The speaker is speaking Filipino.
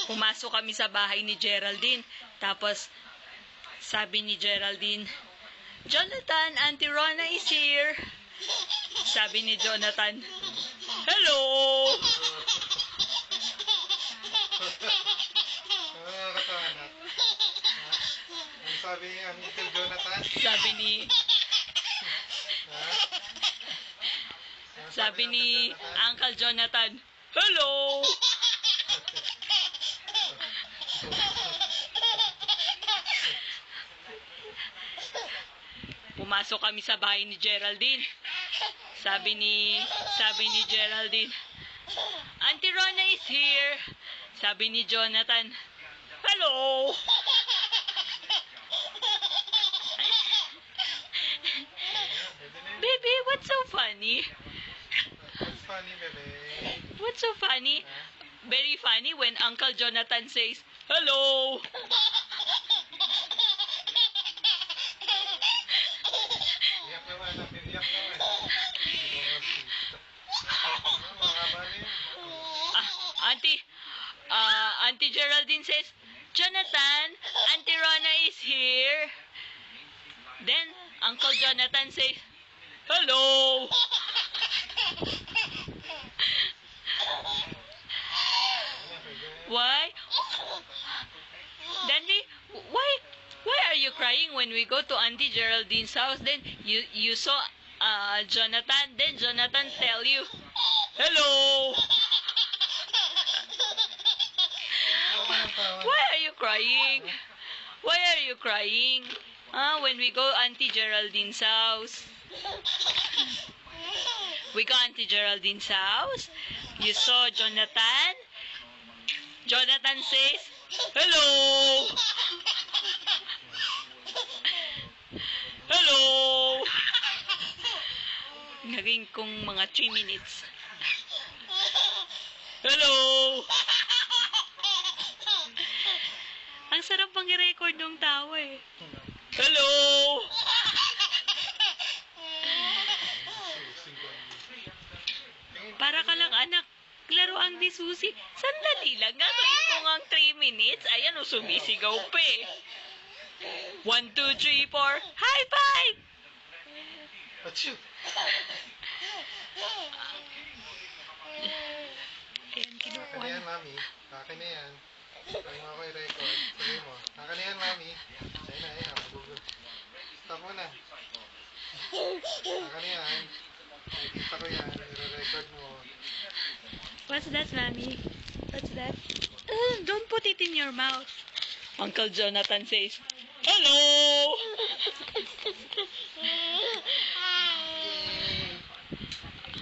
Pumasok kami sa bahay ni Geraldine. Tapos, sabi ni Geraldine, Jonathan, Auntie Rona is here. Sabi ni Jonathan, hello! Ano sabi ni Uncle Jonathan? Sabi ni Uncle Jonathan, hello! Pumasok kami sa bahay ni Geraldine. Sabi ni Geraldine, Auntie Rona is here. Sabi ni Jonathan, hello! Baby, what's so funny? What's funny, bebe? What's so funny? Very funny when Uncle Jonathan says, hello! Iyak naman, iyak naman. Auntie Geraldine says, Jonathan, Auntie Rona is here. Then, Uncle Jonathan says, hello! Why? Dandy, why are you crying when we go to Auntie Geraldine's house? Then you saw Jonathan. Then Jonathan tell you, hello. Why are you crying? Why are you crying? When we go Auntie Geraldine's house. We go Auntie Geraldine's house. You saw Jonathan. Jonathan says, hello. Hello. Naging kong mga 3 minutes. Hello. Ang sarap pang i-record ng tawa eh. Hello. Para ka lang anak. Laro ang di Susi. Sandali lang. Gagawin ko nga 3 minutes. Ayan o, sumisigaw pa eh. 1, 2, 3, 4. High five! Achoo! Ayan, kinukuha. Akin na yan, mami. Akin na yan. Pag mo ako i-record, sabi mo. Akin na yan, mami. Ayun na, ayun na. Google. Stop mo na. Akin na yan. Nakikita ko yan. I-record mo. What's that, Mommy? What's that? Don't put it in your mouth. Uncle Jonathan says, hello!